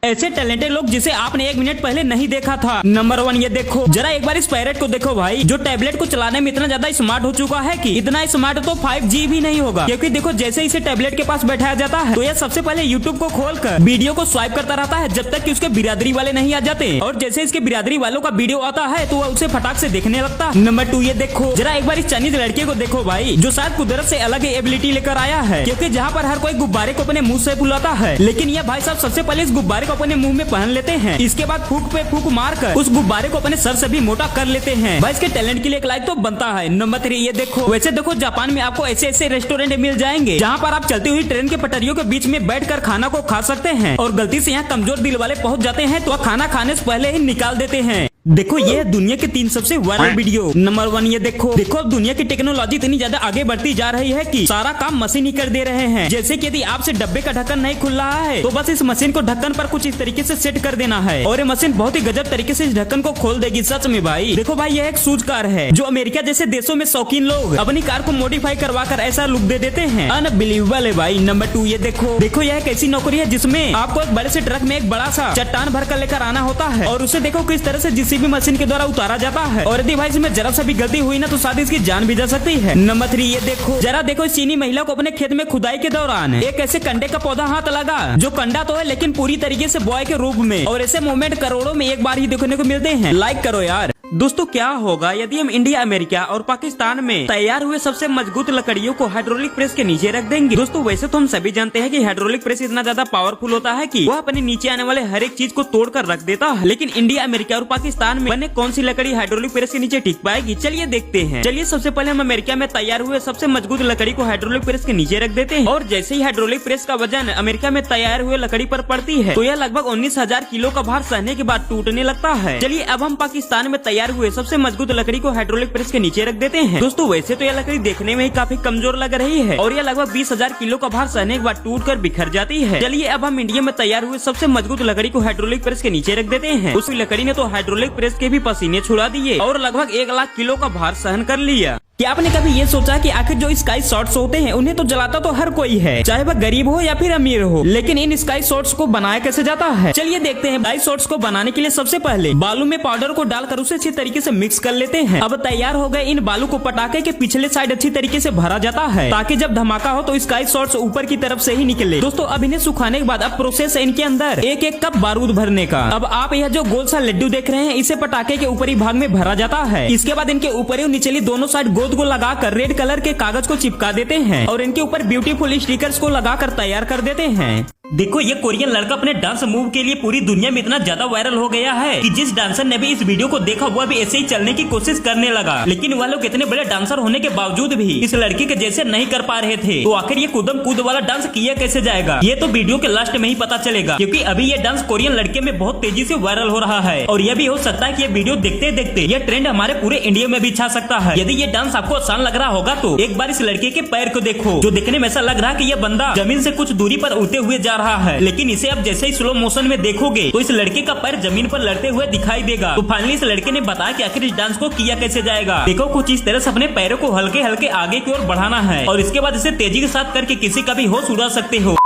ऐसे टैलेंटेड लोग जिसे आपने 1 मिनट पहले नहीं देखा था। नंबर 1 ये देखो, जरा एक बार इस पैरेट को देखो भाई, जो टैबलेट को चलाने में इतना ज्यादा स्मार्ट हो चुका है कि इतना स्मार्ट तो 5G भी नहीं होगा। क्योंकि देखो जैसे इसे टैबलेट के पास बैठाया जाता है तो यह सबसे पहले यूट्यूब को खोलकर वीडियो को स्वाइप करता रहता है जब तक कि उसके बिरादरी वाले नहीं आ जाते, और जैसे इसके बिरादरी वालों का वीडियो आता है तो वह उसे फटाक से देखने लगता है। नंबर 2 ये देखो, जरा एक बार इस चाइनीज लड़के को देखो भाई, जो शायद कुदरत से अलग एबिलिटी लेकर आया है। क्योंकि जहाँ पर हर कोई गुब्बारे को अपने मुंह से बुलाता है, लेकिन यह भाई साहब सबसे पहले इस गुब्बारे को अपने मुंह में पहन लेते हैं, इसके बाद फूक पे फूक मारकर उस गुब्बारे को अपने सर से भी मोटा कर लेते हैं। भाई इसके टैलेंट के लिए एक लाइक तो बनता है। नंबर 3 ये देखो, वैसे देखो जापान में आपको ऐसे ऐसे रेस्टोरेंट मिल जाएंगे जहाँ पर आप चलती हुई ट्रेन के पटरियों के बीच में बैठकर खाना को खा सकते हैं, और गलती से यहाँ कमजोर दिल वाले पहुँच जाते हैं तो खाना खाने से पहले ही निकाल देते हैं। देखो ये है दुनिया के 3 सबसे वायरल वीडियो। नंबर 1 ये देखो, अब दुनिया की टेक्नोलॉजी इतनी ज्यादा आगे बढ़ती जा रही है कि सारा काम मशीन ही कर दे रहे हैं। जैसे कि यदि आपसे डब्बे का ढक्कन नहीं खुल रहा है तो बस इस मशीन को ढक्कन पर कुछ इस तरीके से सेट कर देना है और ये मशीन बहुत ही गजब तरीके से इस ढक्कन को खोल देगी। सच में भाई देखो भाई, यह एक सूज कार है जो अमेरिका जैसे देशों में शौकीन लोग अपनी कार को मॉडिफाई करवा कर ऐसा लुक दे देते हैं। अनबिलीवेबल है भाई। नंबर 2 ये देखो यह एक ऐसी नौकरी है जिसमें आपको एक बड़े से ट्रक में एक बड़ा सा चट्टान भर कर लेकर आना होता है और उसे देखो किस तरह से जेसीबी मशीन के द्वारा उतारा जाता है, और यदि भाई इसमें जरा सा भी गलती हुई ना तो शायद इसकी जान भी जा सकती है। नंबर 3 ये देखो, जरा देखो चीनी महिला को अपने खेत में खुदाई के दौरान एक ऐसे कंडे का पौधा हाथ लगा जो कंडा तो है लेकिन पूरी तरीके से बॉय के रूप में, और ऐसे मोमेंट करोड़ों में एक बार ही देखने को मिलते हैं। लाइक करो यार। दोस्तों क्या होगा यदि हम इंडिया, अमेरिका और पाकिस्तान में तैयार हुए सबसे मजबूत लकड़ियों को हाइड्रोलिक प्रेस के नीचे रख देंगे। दोस्तों वैसे तो हम सभी जानते हैं कि हाइड्रोलिक प्रेस इतना ज्यादा पावरफुल होता है कि वह अपने नीचे आने वाले हर एक चीज को तोड़ कर रख देता है, लेकिन इंडिया, अमेरिका और पाकिस्तान में बने कौन सी लकड़ी हाइड्रोलिक प्रेस के नीचे टिक पाएगी? चलिए देखते हैं। चलिए सबसे पहले हम अमेरिका में तैयार हुए सबसे मजबूत लकड़ी को हाइड्रोलिक प्रेस के नीचे रख देते हैं, और जैसे ही हाइड्रोलिक प्रेस का वजन अमेरिका में तैयार हुए लकड़ी पर पड़ती है तो यह लगभग 19,000 किलो का भार सहने के बाद टूटने लगता है। चलिए अब हम पाकिस्तान में तैयार हुए सबसे मजबूत लकड़ी को हाइड्रोलिक प्रेस के नीचे रख देते हैं। दोस्तों वैसे तो यह लकड़ी देखने में ही काफी कमजोर लग रही है और यह लगभग 20,000 किलो का भार सहने के बाद टूट कर बिखर जाती है। चलिए अब हम इंडिया में तैयार हुए सबसे मजबूत लकड़ी को हाइड्रोलिक प्रेस के नीचे रख देते हैं। उस लकड़ी ने तो हाइड्रोलिक प्रेस के भी पसीने छुड़ा दिए और लगभग 1 लाख किलो का भार सहन कर लिया। क्या आपने कभी ये सोचा कि आखिर जो स्काई शॉट्स होते हैं उन्हें तो जलाता तो हर कोई है, चाहे वह गरीब हो या फिर अमीर हो, लेकिन इन स्काई शॉट्स को बनाया कैसे जाता है? चलिए देखते हैं। स्काई शॉट्स को बनाने के लिए सबसे पहले बालू में पाउडर को डालकर उसे अच्छी तरीके से मिक्स कर लेते हैं। अब तैयार हो गए इन बालू को पटाखे के पिछले साइड अच्छी तरीके से भरा जाता है ताकि जब धमाका हो तो स्काई शॉट्स ऊपर की तरफ से ही निकले। दोस्तों अब इन्हें सुखाने के बाद अब प्रोसेस है इनके अंदर 1-1 कप बारूद भरने का। अब आप यह जो गोल सा लड्डू देख रहे हैं इसे पटाखे के ऊपरी भाग में भरा जाता है। इसके बाद इनके ऊपरी और निचली दोनों साइड गोद को लगाकर रेड कलर के कागज को चिपका देते हैं और इनके ऊपर ब्यूटीफुल स्टिकर्स को लगाकर तैयार कर देते हैं। देखो ये कोरियन लड़का अपने डांस मूव के लिए पूरी दुनिया में इतना ज्यादा वायरल हो गया है कि जिस डांसर ने भी इस वीडियो को देखा वह भी ऐसे ही चलने की कोशिश करने लगा, लेकिन वह लोग इतने बड़े डांसर होने के बावजूद भी इस लड़की के जैसे नहीं कर पा रहे थे। तो आखिर ये कूदम कूद वाला डांस किया कैसे जाएगा ये तो वीडियो के लास्ट में ही पता चलेगा, क्योंकि अभी ये डांस कोरियन लड़के में बहुत तेजी से वायरल हो रहा है और यह भी हो सकता है कि ये वीडियो देखते देखते यह ट्रेंड हमारे पूरे इंडिया में भी छा सकता है। यदि ये डांस आपको आसान लग रहा होगा तो एक बार इस लड़के के पैर को देखो, जो देखने में ऐसा लग रहा है कि यह बंदा जमीन से कुछ दूरी पर उड़ते हुए जा रहा है, लेकिन इसे अब जैसे ही स्लो मोशन में देखोगे तो इस लड़के का पैर जमीन पर लड़ते हुए दिखाई देगा। तो फाइनली इस लड़के ने बताया कि आखिर इस डांस को किया कैसे जाएगा। देखो कुछ इस तरह से अपने पैरों को हल्के हल्के आगे की ओर बढ़ाना है और इसके बाद इसे तेजी के साथ करके किसी का भी होश उड़ा सकते हो।